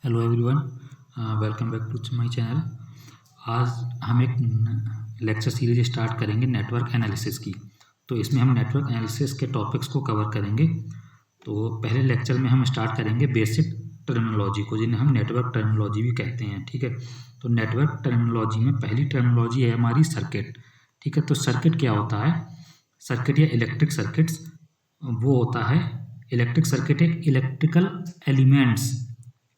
Hello everyone, welcome back to my channel. आज हम एक लेक्चर सीरीज स्टार्ट करेंगे नेटवर्क एनालिसिस की। तो इसमें हम नेटवर्क एनालिसिस के टॉपिक्स को कवर करेंगे। तो पहले लेक्चर में हम स्टार्ट करेंगे बेसिक टर्मिनोलॉजी को, जिन्हें हम नेटवर्क टर्मिनोलॉजी भी कहते हैं। ठीक है, तो नेटवर्क टर्मिनोलॉजी में पहली टर्मिनोलॉजी है हमारी सर्किट। ठीक है, तो सर्किट क्या होता है? सर्किट या इलेक्ट्रिक सर्किट्स वो होता है, इलेक्ट्रिक सर्किट एक इलेक्ट्रिकल एलिमेंट्स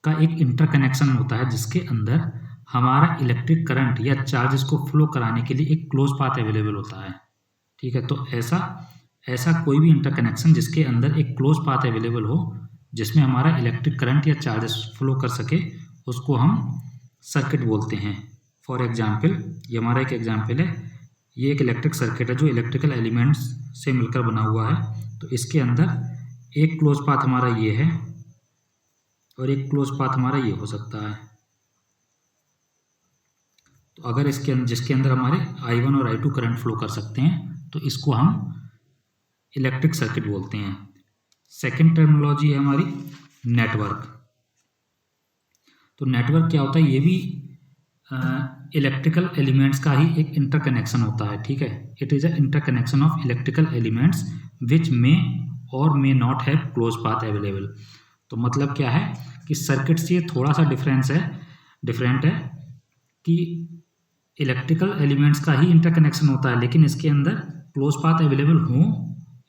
का एक इंटरकनेक्शन होता है जिसके अंदर हमारा इलेक्ट्रिक करंट या चार्जेस को फ्लो कराने के लिए एक क्लोज पाथ अवेलेबल होता है। ठीक है, तो ऐसा कोई भी इंटरकनेक्शन जिसके अंदर एक क्लोज पाथ अवेलेबल हो, जिसमें हमारा इलेक्ट्रिक करंट या चार्जेस फ्लो कर सके, उसको हम सर्किट बोलते हैं। फॉर एग्जाम्पल, ये हमारा एक एग्जाम्पल है। ये एक इलेक्ट्रिक सर्किट है जो इलेक्ट्रिकल एलिमेंट्स से मिलकर बना हुआ है। तो इसके अंदर एक क्लोज पाथ हमारा ये है और एक क्लोज पाथ हमारा ये हो सकता है। तो अगर जिसके अंदर हमारे I1 और I2 करंट फ्लो कर सकते हैं, तो इसको हम इलेक्ट्रिक सर्किट बोलते हैं। सेकंड टर्मिनोलॉजी है हमारी नेटवर्क। तो नेटवर्क क्या होता है? ये भी इलेक्ट्रिकल एलिमेंट्स का ही एक इंटरकनेक्शन होता है। ठीक है, it is a interconnection of electrical elements which may or may not have close path available. तो मतलब क्या है कि सर्किट से थोड़ा सा डिफरेंट है कि इलेक्ट्रिकल एलिमेंट्स का ही इंटरकनेक्शन होता है, लेकिन इसके अंदर क्लोज पाथ अवेलेबल हो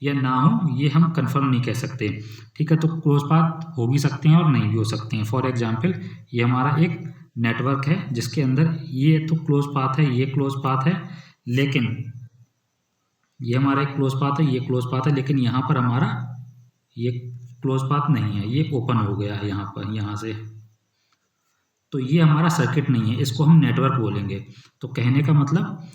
या ना हो ये हम कंफर्म नहीं कह सकते। ठीक है, तो क्लोज पाथ हो भी सकते हैं और नहीं भी हो सकते हैं। फॉर एग्जांपल, ये हमारा एक नेटवर्क है जिसके अंदर ये तो क्लोज पाथ है, ये क्लोज पाथ है, लेकिन ये हमारा एक क्लोज पाथ है, ये क्लोज पाथ है, लेकिन यहाँ पर हमारा ये क्लोज पाथ नहीं है, ये ओपन हो गया है यहाँ पर, यहाँ से। तो ये हमारा सर्किट नहीं है, इसको हम नेटवर्क बोलेंगे। तो कहने का मतलब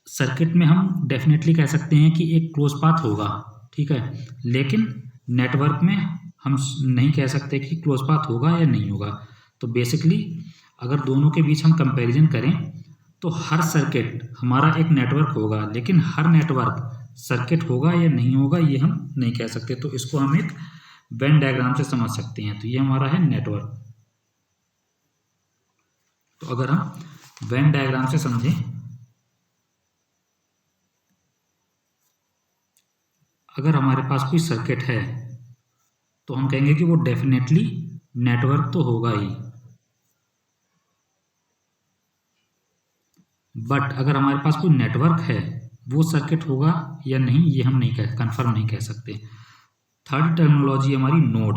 सर्किट में हम डेफिनेटली कह सकते हैं कि एक क्लोज पाथ होगा। ठीक है, लेकिन नेटवर्क में हम नहीं कह सकते कि क्लोज पाथ होगा या नहीं होगा। तो बेसिकली अगर दोनों के बीच हम कंपैरिजन करें तो हर सर्किट हमारा एक नेटवर्क होगा, लेकिन हर नेटवर्क सर्किट होगा या नहीं होगा ये हम नहीं कह सकते। तो इसको हम एक वेन डायग्राम से समझ सकते हैं। तो ये हमारा है नेटवर्क। तो अगर हम वेन डायग्राम से समझें, अगर हमारे पास कोई सर्किट है तो हम कहेंगे कि वो डेफिनेटली नेटवर्क तो होगा ही। बट अगर हमारे पास कोई नेटवर्क है, वो सर्किट होगा या नहीं ये हम कंफर्म नहीं कह सकते। थर्ड टर्मिनोलॉजी हमारी node.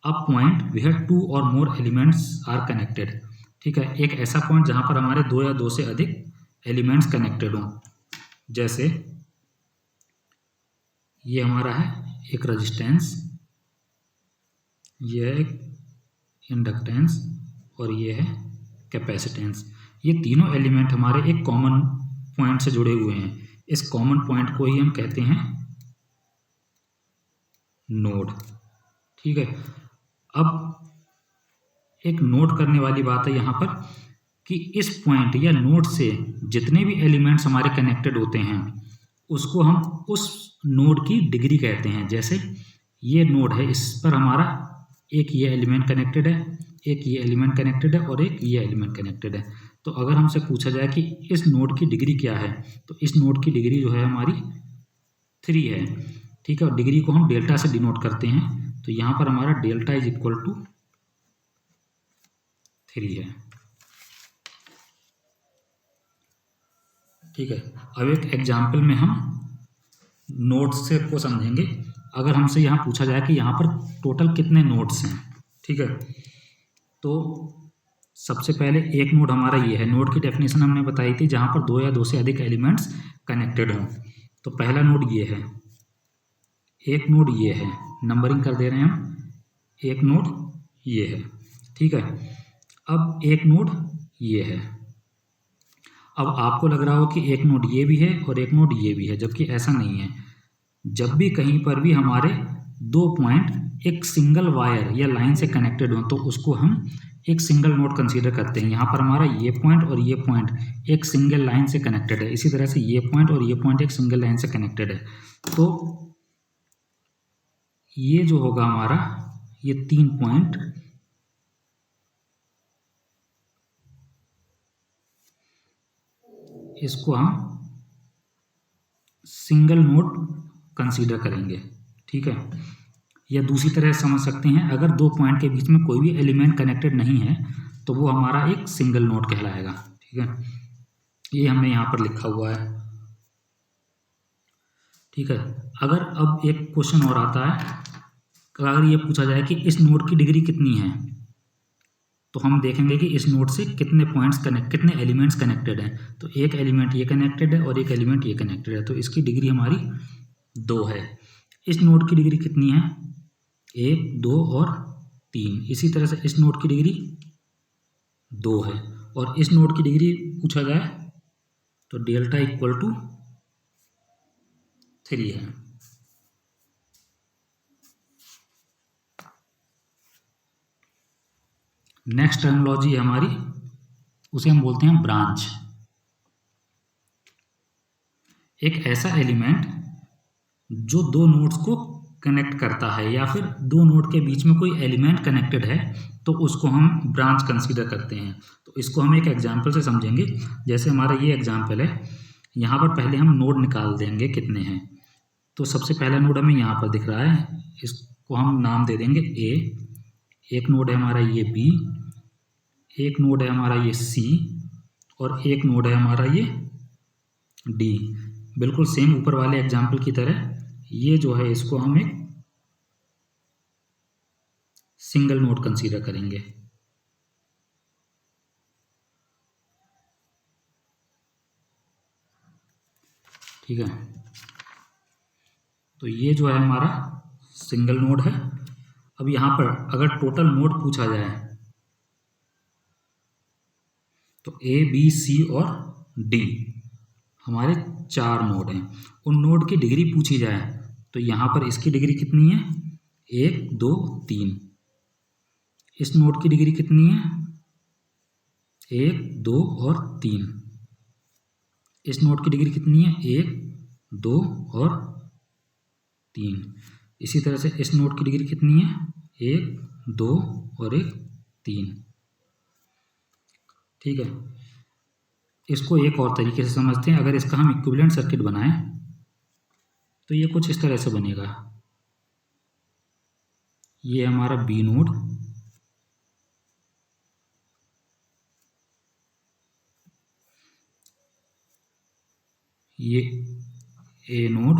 A point where two or more elements are connected. ठीक है, एक ऐसा पॉइंट जहां पर हमारे दो या दो से अधिक एलिमेंट्स कनेक्टेड हों। जैसे ये हमारा है एक रेजिस्टेंस, ये है एक इंडक्टेंस और ये है कैपेसिटेंस। ये तीनों एलिमेंट हमारे एक कॉमन पॉइंट से जुड़े हुए हैं। इस कॉमन पॉइंट को ही हम कहते हैं नोड। ठीक है, अब एक नोट करने वाली बात है यहाँ पर कि इस पॉइंट या नोड से जितने भी एलिमेंट्स हमारे कनेक्टेड होते हैं उसको हम उस नोड की डिग्री कहते हैं। जैसे ये नोड है, इस पर हमारा एक ये एलिमेंट कनेक्टेड है, एक ये एलिमेंट कनेक्टेड है और एक ये एलिमेंट कनेक्टेड है। तो अगर हमसे पूछा जाए कि इस नोड की डिग्री क्या है, तो इस नोड की डिग्री जो है हमारी 3 है। ठीक है, और डिग्री को हम डेल्टा से डिनोट करते हैं। तो यहाँ पर हमारा डेल्टा इज इक्वल टू 3 है। ठीक है, अब एक एग्जाम्पल में हम नोड्स से को समझेंगे। अगर हमसे यहाँ पूछा जाए कि यहाँ पर टोटल कितने नोड्स हैं, ठीक है, तो सबसे पहले एक नोड हमारा ये है। नोड की डेफिनेशन हमने बताई थी, जहाँ पर दो या दो से अधिक एलिमेंट्स कनेक्टेड हों। तो पहला नोड ये है, एक नोड ये है, नंबरिंग कर दे रहे हैं हम, एक नोड ये है। ठीक है, अब एक नोड ये है। अब आपको लग रहा हो कि एक नोड ये भी है और एक नोड ये भी है, जबकि ऐसा नहीं है। जब भी कहीं पर भी हमारे दो पॉइंट एक सिंगल वायर या लाइन से कनेक्टेड हो, तो उसको हम एक सिंगल नोड कंसीडर करते हैं। यहाँ पर हमारा ये पॉइंट और ये पॉइंट एक सिंगल लाइन से कनेक्टेड है, इसी तरह से ये पॉइंट और ये पॉइंट एक सिंगल लाइन से कनेक्टेड है। तो ये जो होगा हमारा, ये 3 पॉइंट इसको हम सिंगल नोड कंसीडर करेंगे, ठीक है। या दूसरी तरह समझ सकते हैं, अगर 2 पॉइंट के बीच में कोई भी एलिमेंट कनेक्टेड नहीं है तो वो हमारा एक सिंगल नोड कहलाएगा, ठीक है। ये हमने यहाँ पर लिखा हुआ है, ठीक है। अगर अब एक क्वेश्चन और आता है, अगर ये पूछा जाए कि इस नोड की डिग्री कितनी है, तो हम देखेंगे कि इस नोड से कितने पॉइंट्स कितने एलिमेंट्स कनेक्टेड हैं। तो एक एलिमेंट ये कनेक्टेड है और एक एलिमेंट ये कनेक्टेड है, तो इसकी डिग्री हमारी 2 है। इस नोड की डिग्री कितनी है, 1, 2 और 3। इसी तरह से इस नोड की डिग्री 2 है, और इस नोड की डिग्री पूछा जाए तो डेल्टा इक्वल टू 3 है। नेक्स्ट टर्मिनोलॉजी है हमारी, उसे हम बोलते हैं ब्रांच। एक ऐसा एलिमेंट जो 2 नोड्स को कनेक्ट करता है, या फिर 2 नोड के बीच में कोई एलिमेंट कनेक्टेड है, तो उसको हम ब्रांच कंसीडर करते हैं। तो इसको हम एक एग्जांपल से समझेंगे। जैसे हमारा ये एग्जांपल है, यहाँ पर पहले हम नोड निकाल देंगे कितने हैं। तो सबसे पहला नोड हमें यहाँ पर दिख रहा है, इसको हम नाम दे देंगे ए। एक नोड है हमारा ये बी, एक नोड है हमारा ये सी, और एक नोड है हमारा ये डी। बिल्कुल सेम ऊपर वाले एग्जाम्पल की तरह ये जो है, इसको हम एक सिंगल नोड कंसीडर करेंगे, ठीक है। तो ये जो है हमारा सिंगल नोड है। अब यहाँ पर अगर टोटल नोड पूछा जाए तो ए बी सी और डी हमारे 4 नोड हैं। उन नोड की डिग्री पूछी जाए तो यहाँ पर इसकी डिग्री कितनी है, 1, 2, 3। इस नोड की डिग्री कितनी है, 1, 2 और 3। इस नोड की डिग्री कितनी है, 1, 2 और 3। इसी तरह से इस नोड की डिग्री कितनी है, 1, 2 और 1, 3, ठीक है। इसको एक और तरीके से समझते हैं। अगर इसका हम इक्विवेलेंट सर्किट बनाएं तो ये कुछ इस तरह से बनेगा। ये हमारा बी नोड, ये ए नोड,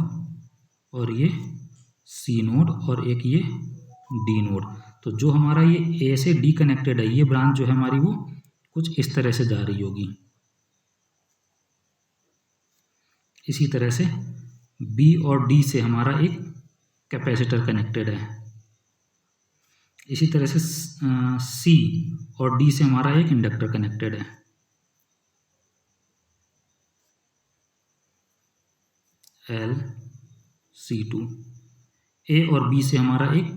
और ये सी नोड, और एक ये डी नोड। तो जो हमारा ये ए से डी कनेक्टेड है, ये ब्रांच जो है हमारी वो कुछ इस तरह से जा रही होगी। इसी तरह से बी और डी से हमारा एक कैपेसिटर कनेक्टेड है। इसी तरह से सी और डी से हमारा एक इंडक्टर कनेक्टेड है। L C2। ए और बी से हमारा एक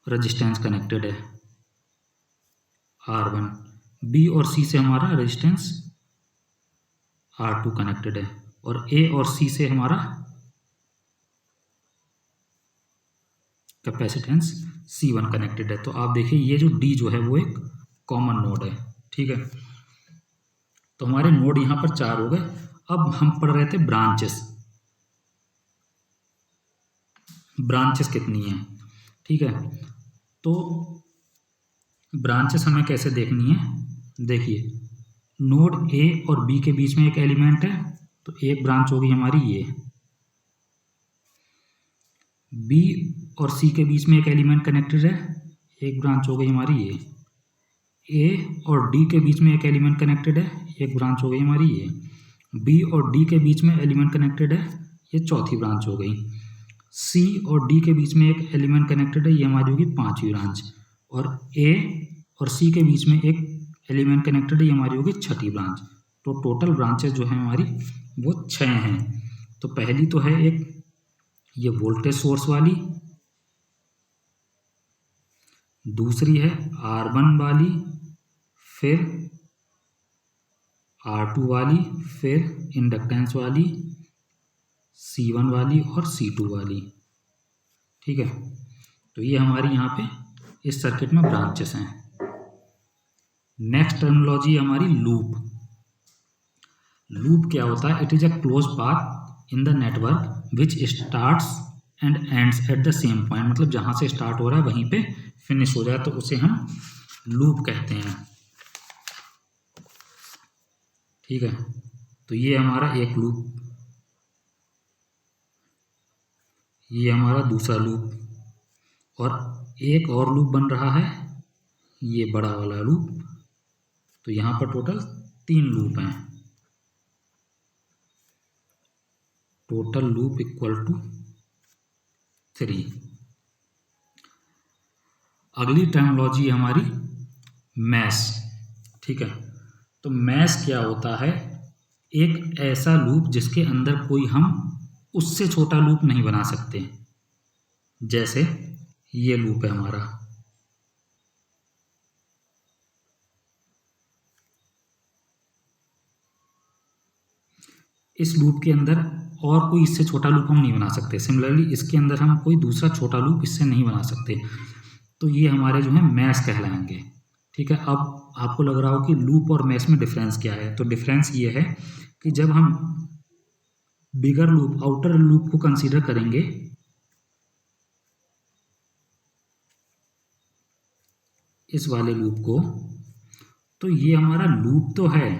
रेजिस्टेंस कनेक्टेड है, R1। बी और सी से हमारा रेजिस्टेंस R2 कनेक्टेड है, और ए और सी से हमारा कैपेसिटेंस C1 कनेक्टेड है। तो आप देखिए ये जो D जो है वो एक कॉमन नोड है, ठीक है। तो हमारे नोड यहाँ पर 4 हो गए। अब हम पढ़ रहे थे ब्रांचेस। ब्रांचेस कितनी है, ठीक है। तो ब्रांचेस हमें कैसे देखनी है, देखिए नोड ए और बी के बीच में एक एलिमेंट है, तो एक ब्रांच होगी हमारी ये। बी और सी के बीच में एक एलिमेंट कनेक्टेड है, एक ब्रांच हो गई हमारी ये। ए और डी के बीच में एक एलिमेंट कनेक्टेड है, एक ब्रांच हो गई हमारी ये। बी और डी के बीच में एलिमेंट कनेक्टेड है, ये चौथी ब्रांच हो गई। सी और डी के बीच में एक एलिमेंट कनेक्टेड है, ये हमारी होगी 5वीं ब्रांच। और ए और सी के बीच में एक एलिमेंट कनेक्टेड है, ये हमारी होगी 6ठी ब्रांच। तो टोटल ब्रांचेस जो है हमारी वो 6 हैं। तो पहली तो है एक ये वोल्टेज सोर्स वाली, दूसरी है R1 वाली, फिर R2 वाली, फिर इंडक्टेंस वाली C1 वाली और C2 वाली, ठीक है। तो ये हमारी यहाँ पे इस सर्किट में ब्रांचेस हैं। नेक्स्ट टर्मिनोलॉजी हमारी लूप। लूप क्या होता है? It is a close path in the network which starts and ends at the same point. मतलब जहाँ से स्टार्ट हो रहा है वहीं पे फिनिश हो जाए तो उसे हम लूप कहते हैं। ठीक है, तो ये हमारा एक लूप, ये हमारा दूसरा लूप, और एक और लूप बन रहा है, ये बड़ा वाला लूप। तो यहाँ पर टोटल 3 लूप हैं। Total loop equal to 3। अगली टर्मिनोलॉजी हमारी मैश। ठीक है, तो मैश क्या होता है? एक ऐसा लूप जिसके अंदर कोई हम उससे छोटा लूप नहीं बना सकते। जैसे ये लूप है हमारा, इस लूप के अंदर और कोई इससे छोटा लूप हम नहीं बना सकते। सिमिलरली इसके अंदर हम कोई दूसरा छोटा लूप इससे नहीं बना सकते। तो ये हमारे जो है मैश कहलाएंगे। ठीक है, अब आपको लग रहा हो कि लूप और मैश में डिफरेंस क्या है। तो डिफरेंस ये है कि जब हम बिगर लूप, आउटर लूप को कंसीडर करेंगे, इस वाले लूप को, तो ये हमारा लूप तो है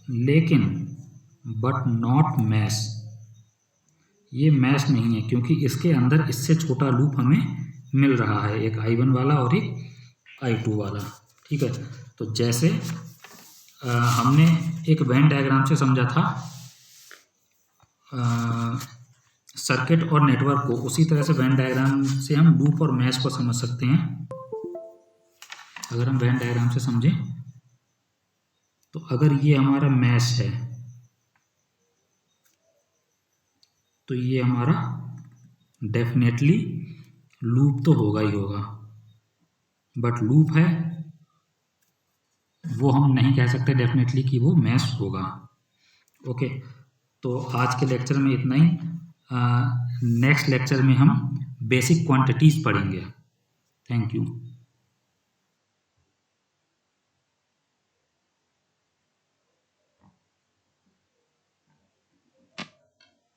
लेकिन बट नॉट मैश। ये मैश नहीं है क्योंकि इसके अंदर इससे छोटा लूप हमें मिल रहा है, एक I1 वाला और एक I2 वाला। ठीक है, तो जैसे हमने एक वेन डायग्राम से समझा था सर्किट और नेटवर्क को, उसी तरह से वेन डायग्राम से हम लूप और मैश को समझ सकते हैं। अगर हम वेन डायग्राम से समझें तो अगर ये हमारा मैश है तो ये हमारा डेफिनेटली लूप तो होगा ही होगा, बट लूप है वो हम नहीं कह सकते डेफिनेटली कि वो मैश होगा। ओके, तो आज के लेक्चर में इतना ही। नेक्स्ट लेक्चर में हम बेसिक क्वांटिटीज़ पढ़ेंगे। Thank you.